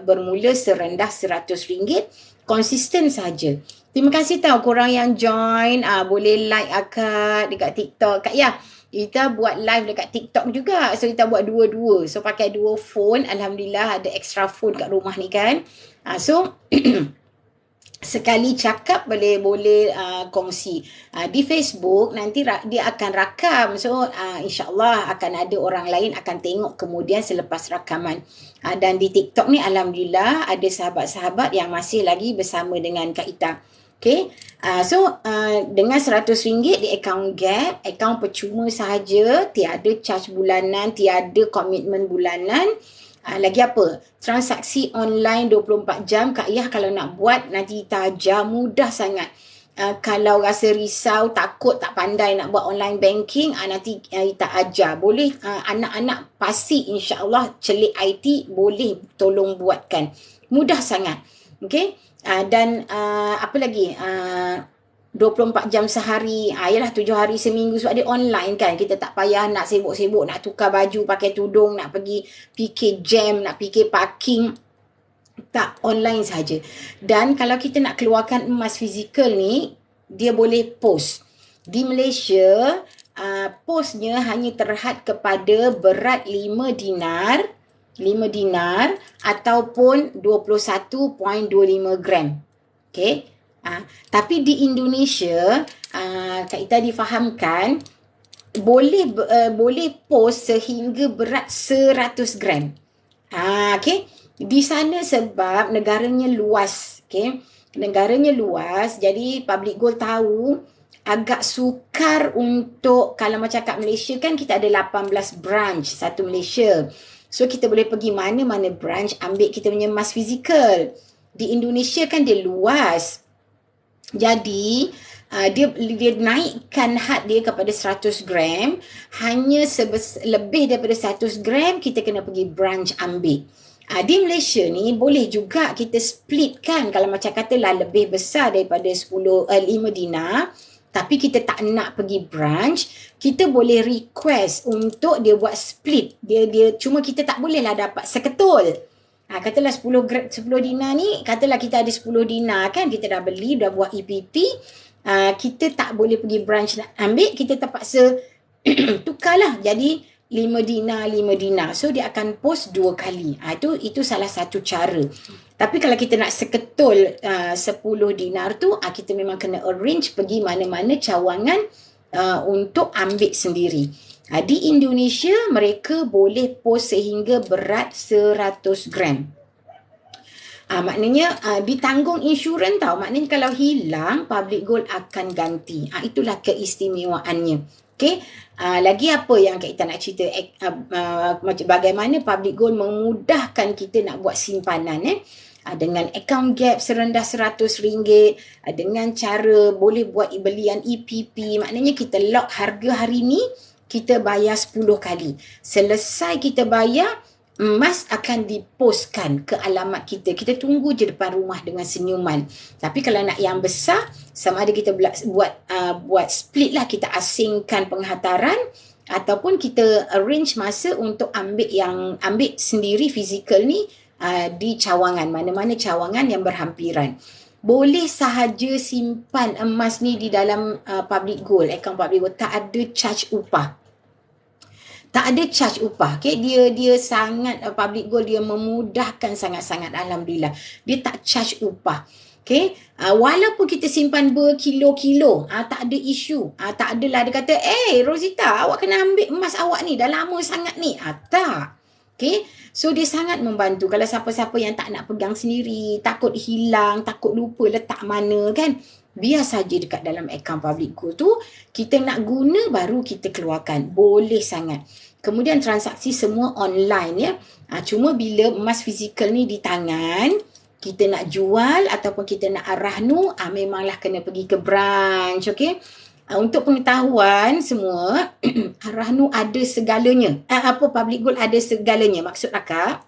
Speaker 1: bermula serendah RM100. Konsisten saja. Terima kasih tahu korang yang join. Boleh like akak dekat TikTok. Kak Ya, kita buat live dekat TikTok juga. So kita buat dua-dua. So pakai dua phone. Alhamdulillah ada extra phone kat rumah ni kan. So sekali cakap boleh kongsi. Di Facebook nanti dia akan rakam. So insyaAllah akan ada orang lain akan tengok kemudian selepas rakaman. Dan di TikTok ni alhamdulillah ada sahabat-sahabat yang masih lagi bersama dengan Kak Ita. Okay. So dengan RM100 di akaun Gap, akaun percuma sahaja, tiada charge bulanan, tiada komitmen bulanan. Lagi apa? Transaksi online 24 jam. Kak Yah kalau nak buat nanti tajam, mudah sangat. Kalau rasa risau, takut, tak pandai nak buat online banking, nanti kita ajar. Boleh anak-anak pasti insya-Allah celik IT boleh tolong buatkan. Mudah sangat. Okay? Dan apa lagi? 24 jam sehari, yalah 7 hari seminggu sebab dia online kan. Kita tak payah nak sibuk-sibuk, nak tukar baju, pakai tudung, nak pergi fikir jam, nak fikir parking. Tak, online saja. Dan kalau kita nak keluarkan emas fizikal ni, dia boleh post. Di Malaysia, postnya hanya terhad kepada berat 5 dinar ataupun 21.25 gram. Okey. Tapi di Indonesia, Kak Ita difahamkan boleh post sehingga berat 100 gram. Okey. Di sana sebab negaranya luas, okey. Negaranya luas, jadi Public Gold tahu agak sukar untuk, kalau macam kat Malaysia kan kita ada 18 branch satu Malaysia. So kita boleh pergi mana-mana branch ambil kita punya emas fizikal. Di Indonesia kan dia luas. Jadi dia naikkan had dia kepada 100 gram. Hanya lebih daripada 100 gram kita kena pergi branch ambil. Di Malaysia ni boleh juga kita split kan. Kalau macam katalah lebih besar daripada 5 dinar, tapi kita tak nak pergi branch, kita boleh request untuk dia buat split. Dia cuma kita tak boleh lah dapat seketul. Katalah 10 dinar ni, katalah kita ada 10 dinar kan, kita dah beli, dah buat EPP, kita tak boleh pergi branch nak ambil, kita terpaksa tukarlah jadi 5 dinar. So dia akan post 2 kali. Itu salah satu cara. Tapi kalau kita nak seketul 10 dinar tu, kita memang kena arrange pergi mana-mana cawangan untuk ambil sendiri. Di Indonesia, mereka boleh post sehingga berat 100 gram. Maknanya ditanggung insurans tau. Maknanya kalau hilang, Public Gold akan ganti. Itulah keistimewaannya. Okay. Lagi apa yang kita nak cerita? Macam bagaimana Public Gold memudahkan kita nak buat simpanan. Dengan account gap serendah RM100, dengan cara boleh buat belian EPP. Maknanya kita lock harga hari ni, kita bayar 10 kali. Selesai kita bayar, emas akan dipostkan ke alamat kita. Kita tunggu je depan rumah dengan senyuman. Tapi kalau nak yang besar, sama ada kita buat split lah, kita asingkan penghantaran ataupun kita arrange masa untuk ambil sendiri fizikal ni di cawangan, mana-mana cawangan yang berhampiran. Boleh sahaja simpan emas ni di dalam Public Gold, akaun Public Gold, tak ada charge upah. Tak ada charge upah. Okay? Dia sangat, Public Gold dia memudahkan sangat-sangat, alhamdulillah. Dia tak charge upah. Okay? Walaupun kita simpan berkilo-kilo, tak ada isu. Tak adalah dia kata, Rosita, awak kena ambil emas awak ni, dah lama sangat ni. Tak. Okay? So dia sangat membantu. Kalau siapa-siapa yang tak nak pegang sendiri, takut hilang, takut lupa letak mana kan, biar saja dekat dalam akaun Public Gold tu, kita nak guna baru kita keluarkan. Boleh sangat. Kemudian transaksi semua online ya. Cuma bila emas fizikal ni di tangan, kita nak jual ataupun kita nak arahnu, memanglah kena pergi ke branch, okey? Untuk pengetahuan semua, arahnu ada segalanya. Public Gold ada segalanya. Maksud akak,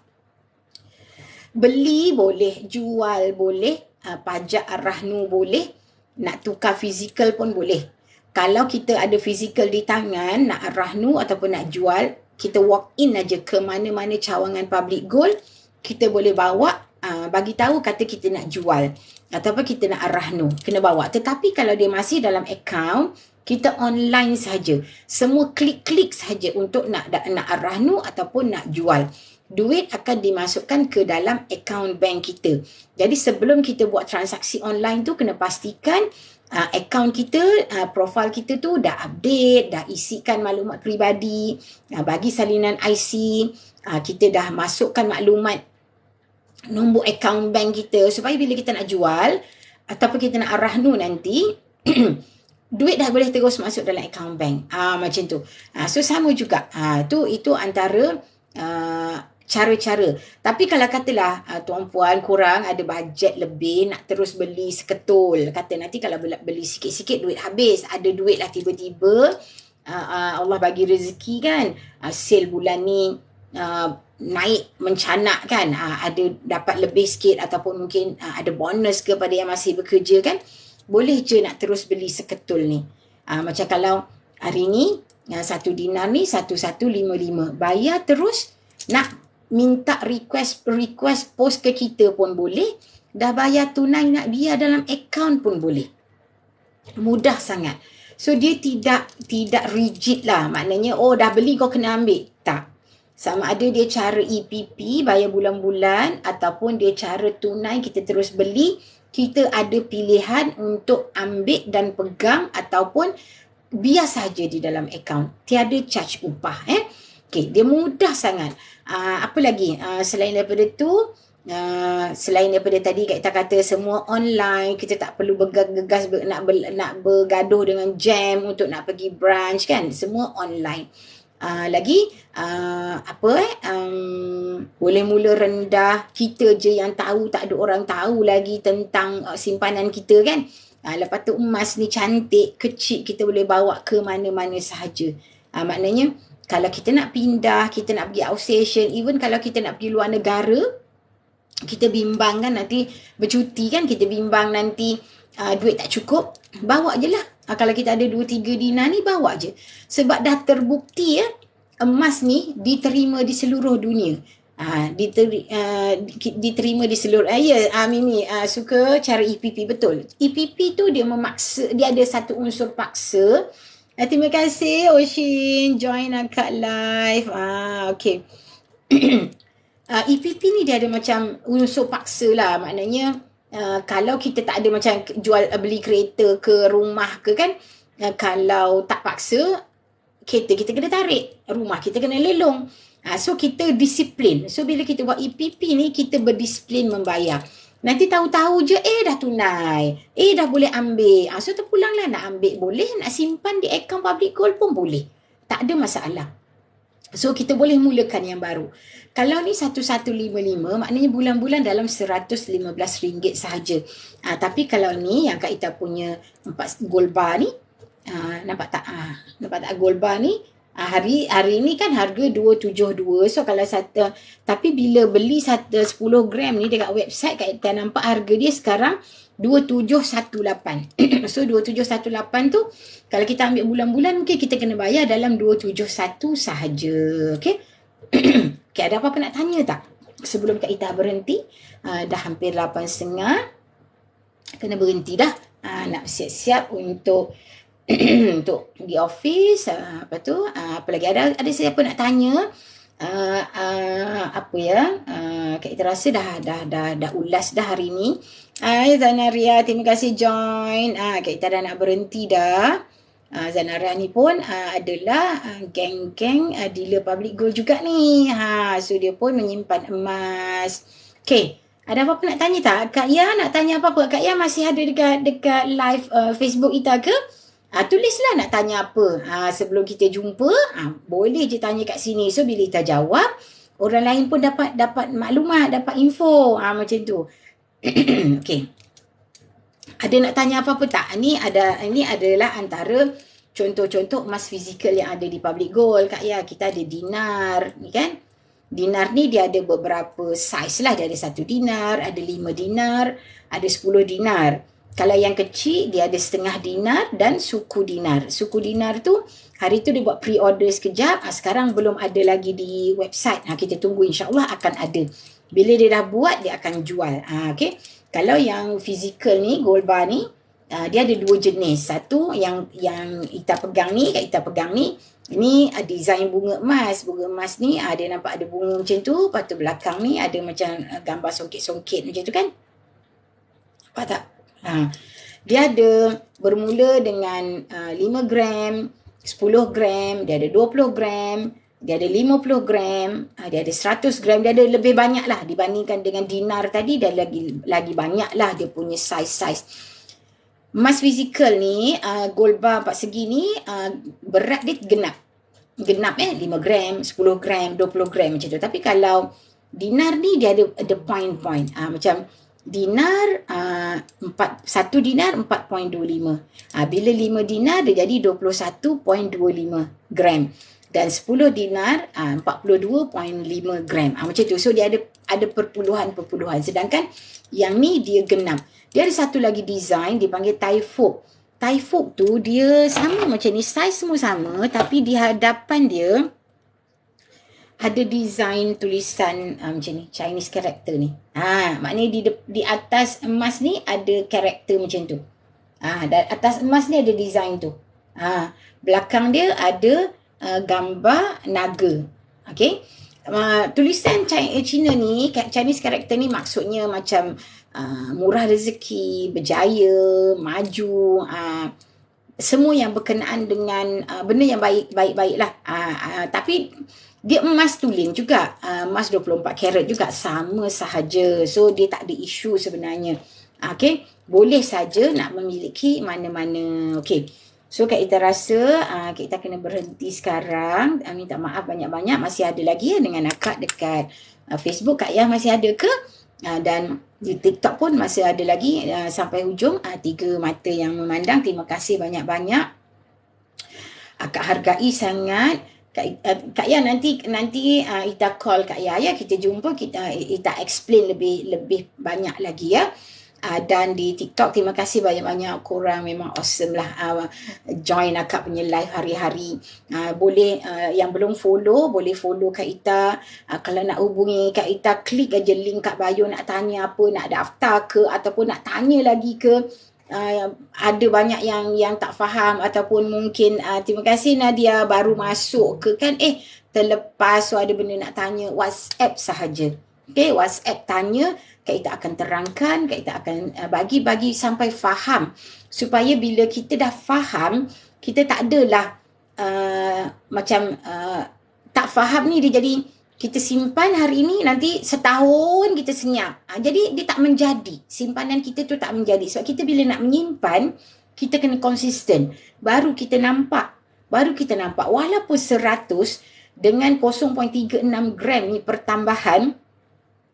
Speaker 1: beli boleh, jual boleh, pajak arahnu boleh, nak tukar fizikal pun boleh. Kalau kita ada fizikal di tangan, nak arahnu ataupun nak jual, kita walk in aja ke mana-mana cawangan Public Gold, kita boleh bawa, bagi tahu kata kita nak jual ataupun kita nak arahnu, kena bawa. Tetapi kalau dia masih dalam akaun, kita online saja. Semua klik-klik saja untuk nak arahnu ataupun nak jual. Duit akan dimasukkan ke dalam akaun bank kita. Jadi sebelum kita buat transaksi online tu, kena pastikan akaun kita, profil kita tu dah update, dah isikan maklumat peribadi, bagi salinan IC, kita dah masukkan maklumat nombor akaun bank kita, supaya bila kita nak jual ataupun kita nak arahnu nanti, duit dah boleh terus masuk dalam akaun bank. Macam tu. So sama juga. Itu antara cara-cara. Tapi kalau katalah tuan-puan korang ada bajet lebih, nak terus beli seketul, kata nanti kalau beli sikit-sikit duit habis, ada duit lah tiba-tiba, Allah bagi rezeki kan, sale bulan ni naik mencanak kan, ada dapat lebih sikit ataupun mungkin ada bonus kepada yang masih bekerja kan, boleh je nak terus beli seketul ni. Macam kalau hari ni 1 dinar ni 1155, bayar terus, nak minta request post ke kita pun boleh. Dah bayar tunai nak biar dalam akaun pun boleh. Mudah sangat. So dia tidak rigid lah. Maknanya dah beli kau kena ambil. Tak. Sama ada dia cara EPP bayar bulan-bulan ataupun dia cara tunai kita terus beli, kita ada pilihan untuk ambil dan pegang ataupun biar saja di dalam akaun. Tiada charge upah. Okay, dia mudah sangat. Apa lagi? Selain daripada tu, selain daripada tadi kita kata semua online, kita tak perlu bergegas nak bergaduh dengan jam untuk nak pergi branch kan, semua online. Lagi boleh mula rendah, kita je yang tahu, tak ada orang tahu lagi tentang simpanan kita kan. Lepas tu emas ni cantik, kecil, kita boleh bawa ke mana-mana sahaja. Maknanya kalau kita nak pindah, kita nak pergi outstation, even kalau kita nak pergi luar negara, kita bimbang kan nanti bercuti kan, kita bimbang nanti duit tak cukup, bawa je lah. Kalau kita ada 2-3 dinar ni, bawa je. Sebab dah terbukti emas ni diterima di seluruh dunia. Diterima di seluruh. Mimi suka cara EPP, betul. EPP tu dia memaksa, dia ada satu unsur paksa. Terima kasih Oshin join akak live. Okay. EPP ni dia ada macam unsur paksa lah. Maknanya kalau kita tak ada macam beli kereta ke rumah ke kan, kalau tak paksa, kereta kita kena tarik, rumah kita kena lelong. So kita disiplin. So bila kita buat EPP ni, kita berdisiplin membayar. Nanti tahu-tahu je dah tunai, dah boleh ambil. So terpulang lah, nak ambil boleh, nak simpan di akaun Public Gold pun boleh. Tak ada masalah. So kita boleh mulakan yang baru. Kalau ni 1155, maknanya bulan-bulan dalam RM115 sahaja. Tapi kalau ni yang Kak Ita punya 4 gold bar ni, nampak tak? Nampak tak gold bar ni? Hari ni kan harga 272. So kalau tapi bila beli 10 gram ni dekat website, Kak Ita nampak harga dia sekarang 2718. So 2718 tu kalau kita ambil bulan-bulan, mungkin kita kena bayar dalam 271 sahaja. Okay. Okay, ada apa-apa nak tanya tak? Sebelum Kak Ita berhenti, dah hampir 8.30. Kena berhenti dah. Nak siap-siap untuk untuk pergi office. Apa tu? Apa lagi? Ada siapa nak tanya? Apa ya? Kak Ita rasa dah ulas dah hari ni. Zanaria, terima kasih join. Kak Ita dah nak berhenti dah. Zanaria ni pun adalah geng-geng dealer Public Gold juga ni. So dia pun menyimpan emas. Okay. Ada apa-apa nak tanya tak? Kak Ya nak tanya apa-apa? Kak Ya masih ada dekat live Facebook Ita ke? Tulislah nak tanya apa. Sebelum kita jumpa, boleh je tanya kat sini. So bila Ita jawab, orang lain pun dapat maklumat, dapat info. Macam tu. Okay. Ada nak tanya apa-apa tak? Ini adalah antara contoh-contoh emas fizikal yang ada di Public Gold. Kak Ya, kita ada dinar. Ni kan? Dinar ni dia ada beberapa saiz lah. Dia ada 1 dinar, ada 5 dinar, ada 10 dinar. Kalau yang kecil, dia ada setengah dinar dan suku dinar. Suku dinar tu, hari tu dia buat pre-order sekejap. Sekarang belum ada lagi di website. Kita tunggu, insyaAllah akan ada. Bila dia dah buat, dia akan jual. Okay. Kalau yang fizikal ni, gold bar ni, dia ada 2 jenis. Satu yang Ita pegang ni, Kak Ita pegang ni, ini design bunga emas. Bunga emas ni, dia nampak ada bunga macam tu. Lepas tu belakang ni ada macam gambar songket-songket macam tu kan. Nampak tak? Dia ada bermula dengan 5 gram, 10 gram, dia ada 20 gram, dia ada 50 gram, dia ada 100 gram, dia ada lebih banyak lah dibandingkan dengan dinar tadi. Dia lagi banyak lah dia punya size. Emas fizikal ni, gold bar 4 segi ni, berat dia genap 5 gram, 10 gram, 20 gram macam tu. Tapi kalau dinar ni dia ada point-point. Macam dinar, 1 dinar 4.25. Bila 5 dinar dia jadi 21.25 gram. Dan 10 dinar 42.5 gram. Macam tu. So dia ada perpuluhan. Sedangkan yang ni dia genap. Dia ada satu lagi design dipanggil Taifuk. Taifuk tu dia sama macam ni, saiz semua sama, tapi di hadapan dia ada design tulisan macam ni, Chinese character ni. Maknanya di atas emas ni ada karakter macam tu. Dan atas emas ni ada design tu. Belakang dia ada gambar naga. Okey. Tulisan Cina ni, Chinese character ni maksudnya macam murah rezeki, berjaya, maju, semua yang berkenaan dengan benda yang baik-baik lah. Tapi dia emas tulen juga, emas 24 karat juga, sama sahaja. So dia tak ada isu sebenarnya. Okay, boleh saja nak memiliki mana-mana. Okay, so Kak Ita rasa kita kena berhenti sekarang. Minta maaf banyak-banyak. Masih ada lagi dengan akak dekat Facebook. Kak Yah masih ada ke? Dan di TikTok pun masih ada lagi sampai hujung. 3 mata yang memandang. Terima kasih banyak-banyak. Akak hargai sangat. Kak Yah nanti Ita call Kak Yah ya. Kita jumpa, Ita explain lebih banyak lagi ya. Dan di TikTok, terima kasih banyak-banyak korang, memang awesome lah join akak punya live hari-hari. Boleh yang belum follow, boleh follow Kak Ita. Kalau nak hubungi Kak Ita, klik aja link kat bio, nak tanya apa, nak daftar ke ataupun nak tanya lagi ke. Ada banyak yang tak faham ataupun mungkin terima kasih Nadia baru masuk ke kan, terlepas, so ada benda nak tanya, WhatsApp sahaja. Okay, WhatsApp tanya, Kak Ita akan terangkan, Kak Ita akan bagi sampai faham. Supaya bila kita dah faham, kita tak adalah tak faham ni dia jadi, kita simpan hari ini, nanti setahun kita senyap. Jadi dia tak menjadi, simpanan kita tu tak menjadi. Sebab kita bila nak menyimpan, kita kena konsisten. Baru kita nampak. Walaupun 100 dengan 0.36 gram ni pertambahan,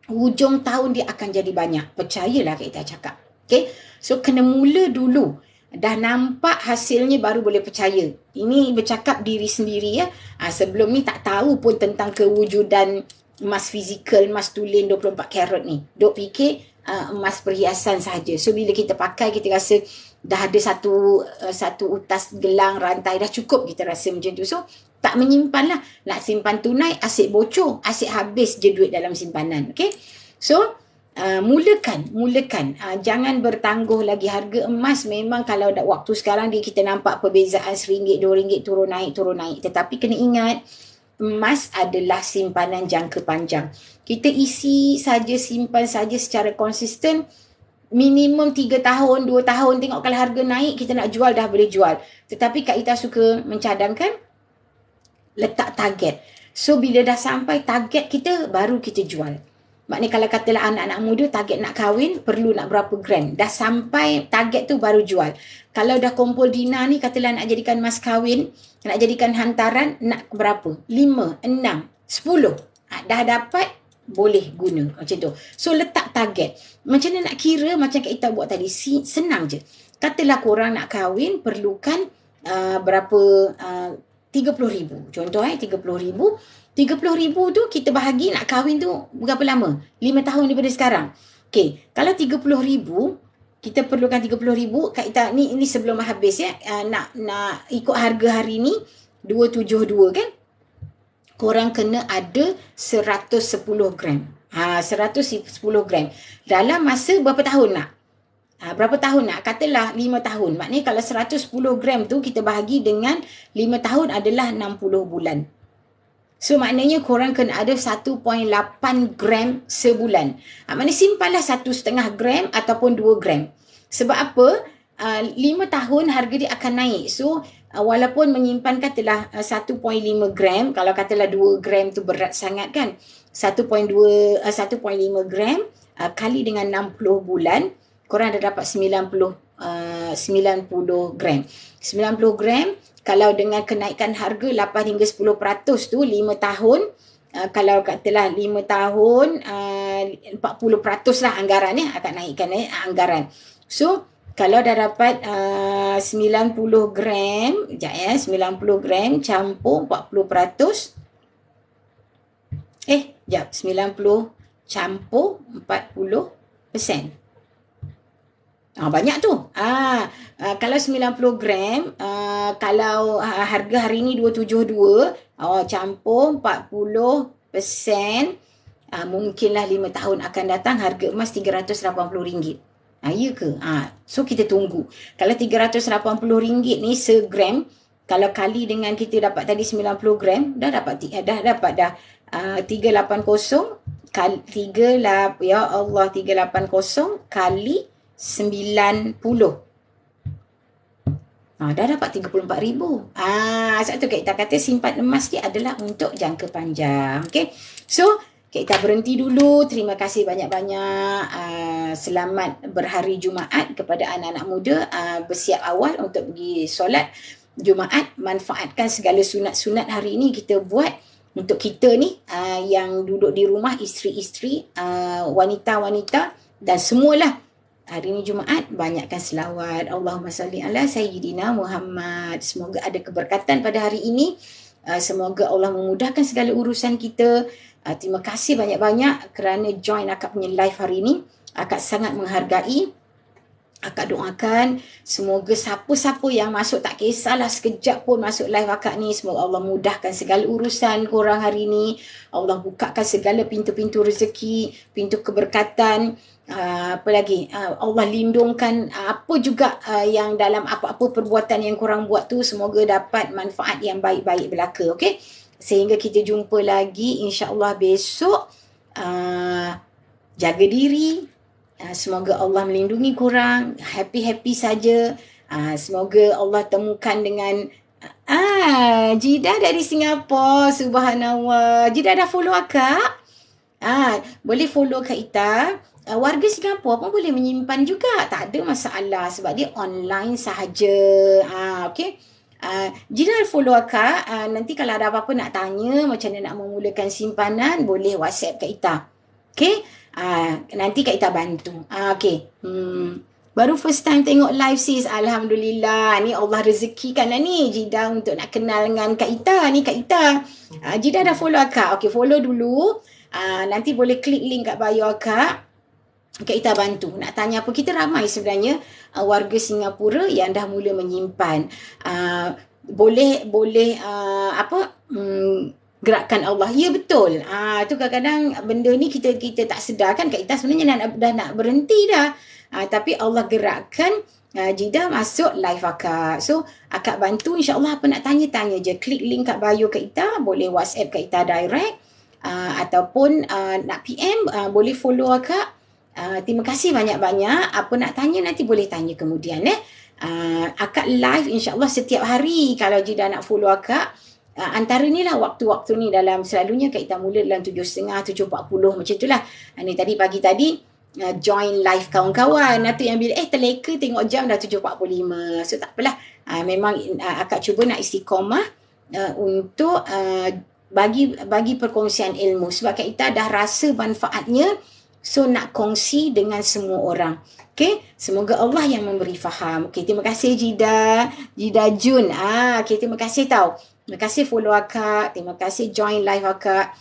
Speaker 1: hujung tahun dia akan jadi banyak. Percayalah kita cakap. Okay? So kena mula dulu. Dah nampak hasilnya baru boleh percaya. Ini bercakap diri sendiri ya. Sebelum ni tak tahu pun tentang kewujudan emas fizikal, emas tulen 24 karat ni. Dok fikir emas perhiasan sahaja. So bila kita pakai, kita rasa dah ada satu utas gelang rantai, dah cukup kita rasa macam tu. So tak menyimpan lah. Nak simpan tunai, asyik bocor, asyik habis je duit dalam simpanan. Okay? So mulakan. Jangan bertangguh lagi. Harga emas memang kalau waktu sekarang kita nampak perbezaan RM1, RM2 turun naik. Tetapi kena ingat, emas adalah simpanan jangka panjang. Kita isi saja, simpan saja secara konsisten, minimum 3 tahun, 2 tahun, tengok kalau harga naik, kita nak jual dah boleh jual. Tetapi Kak Ita suka mencadangkan, letak target. So bila dah sampai target kita, baru kita jual. Maknanya kalau katalah anak-anak muda target nak kahwin, perlu nak berapa gram. Dah sampai target tu baru jual. Kalau dah kumpul dina ni, katalah nak jadikan mas kahwin, nak jadikan hantaran, nak berapa? 5, 6, 10. Dah dapat, boleh guna. Macam tu. So letak target. Macam mana nak kira, macam Kak buat tadi, senang je. Katalah korang nak kahwin, perlukan berapa, 30,000. Contoh 30,000. 30,000 tu kita bahagi nak kahwin tu berapa lama? 5 tahun daripada sekarang. Okey, kalau 30,000, kita perlukan 30,000. Kak Ita ni sebelum habis ya. Nak ikut harga hari ni 272 kan? Korang kena ada 110 gram. 110 gram. Dalam masa berapa tahun nak? Berapa tahun nak? Katalah 5 tahun. Maknanya kalau 110 gram tu kita bahagi dengan 5 tahun adalah 60 bulan. So maknanya korang kena ada 1.8 gram sebulan. Maknanya simpanlah 1,5 gram ataupun 2 gram. Sebab apa? 5 tahun harga dia akan naik. So walaupun menyimpan katalah 1.5 gram, kalau katalah 2 gram tu berat sangat kan, 1.5 gram kali dengan 60 bulan, korang dah dapat 90 gram. 90 gram kalau dengan kenaikan harga 8 hingga 10% tu 5 tahun, kalau katalah 5 tahun 40% lah anggarannya akan naikkan anggaran. So kalau dah dapat 90 gram, sekejap ya, 90 gram campur 40%. Sekejap, 90 campur 40%. Banyak tu. Kalau 90 gram, kalau harga hari ni 272, campur 40 mungkinlah 5 tahun akan datang harga emas RM380. Ya ke? So kita tunggu. Kalau RM380 ni segram, kalau kali dengan kita dapat tadi 90 gram, dah dapat 380 kali 3 ya Allah 380 kali 90. Dah dapat 34,000. Sebab tu Kak Ita kata simpan emas ni adalah untuk jangka panjang. Okay. So, Kak Ita berhenti dulu. Terima kasih banyak-banyak. Selamat berhari Jumaat kepada anak-anak muda. Bersiap awal untuk pergi solat Jumaat. Manfaatkan segala sunat-sunat hari ini kita buat untuk kita ni yang duduk di rumah, isteri-isteri, wanita-wanita dan semualah. Hari ini Jumaat, banyakkan selawat. Allahumma salli ala Sayyidina Muhammad. Semoga ada keberkatan pada hari ini. Semoga Allah memudahkan segala urusan kita. Terima kasih banyak-banyak kerana join akak punya live hari ini. Akak sangat menghargai. Akak doakan semoga siapa-siapa yang masuk, tak kisahlah sekejap pun masuk live akak ni, semoga Allah mudahkan segala urusan korang hari ni. Allah bukakan segala pintu-pintu rezeki, pintu keberkatan. Apa lagi? Allah lindungkan apa juga yang dalam apa-apa perbuatan yang korang buat tu, semoga dapat manfaat yang baik-baik belaka. Okay? Sehingga kita jumpa lagi insya-Allah besok. Jaga diri. Semoga Allah melindungi korang. Happy-happy saja. Semoga Allah temukan dengan Jidah dari Singapura. Subhanallah. Jidah dah follow akak? Boleh follow Kak Ita. Warga Singapura pun boleh menyimpan juga. Tak ada masalah sebab dia online sahaja. Okay. Jidah follow akak. Nanti kalau ada apa-apa nak tanya macam mana nak memulakan simpanan, boleh WhatsApp Kak Ita. Okay. Nanti Kak Ita bantu. Okay. Baru first time tengok live sis. Alhamdulillah. Ni Allah rezekikan lah ni Jidah untuk nak kenal dengan Kak Ita. Ni Kak Ita. Jidah dah follow akak. Okay, follow dulu. Nanti boleh klik link kat bio akak. Kak Ita bantu. Nak tanya apa? Kita ramai sebenarnya warga Singapura yang dah mula menyimpan. Boleh gerakan Allah. Ya betul. Tu kadang-kadang benda ni kita tak sedar kan. Kak Ita sebenarnya dah nak berhenti dah. Tapi Allah gerakkan Jidah masuk live akak. So akak bantu, insya-Allah apa nak tanya je. Klik link kat bio Kak Ita, boleh WhatsApp Kak Ita direct ataupun nak PM boleh follow akak. Terima kasih banyak-banyak. Apa nak tanya nanti boleh tanya kemudian akak live insya-Allah setiap hari. Kalau Jidah nak follow akak, antara ni lah waktu-waktu ni dalam selalunya Kak Ita mula dalam 7.30, 7.40 macam itulah. Ni tadi pagi tadi join live kawan-kawan. Tu yang bila terleka tengok jam dah 7.45. So tak apalah. Memang akak cuba nak istiqamah untuk bagi perkongsian ilmu. Sebab Kak Ita dah rasa manfaatnya. So nak kongsi dengan semua orang. Okay, semoga Allah yang memberi faham. Okay, terima kasih Jidah Jun. Okay, terima kasih tau. Terima kasih follow akak. Terima kasih join live akak.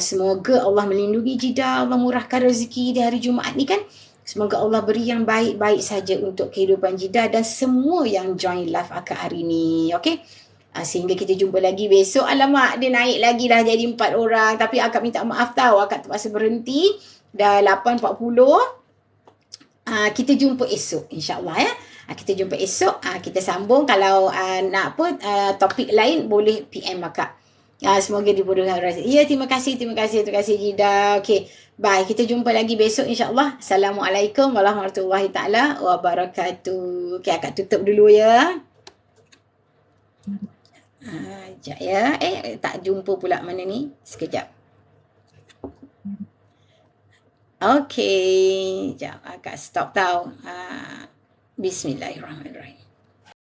Speaker 1: Semoga Allah melindungi Jidah. Allah murahkan rezeki di hari Jumaat ni kan. Semoga Allah beri yang baik-baik saja untuk kehidupan Jidah dan semua yang join live akak hari ni. Okay. Sehingga kita jumpa lagi besok. Alamak, dia naik lagi dah jadi 4 orang. Tapi akak minta maaf tau. Akak terpaksa berhenti. Dah 8.40. Kita jumpa esok insya-Allah ya. Kita jumpa esok. Kita sambung. Kalau nak topik lain boleh PM akak. Semoga dipermudah rezeki. Ya, terima kasih Jidah. Okey. Bye. Kita jumpa lagi besok insya-Allah. Assalamualaikum warahmatullahi taala wabarakatuh. Okey, akak tutup dulu ya. Sekejap ya. Tak jumpa pula mana ni. Sekejap. Okey. Sekejap. Akak stop tau. Bismillahirrahmanirrahim.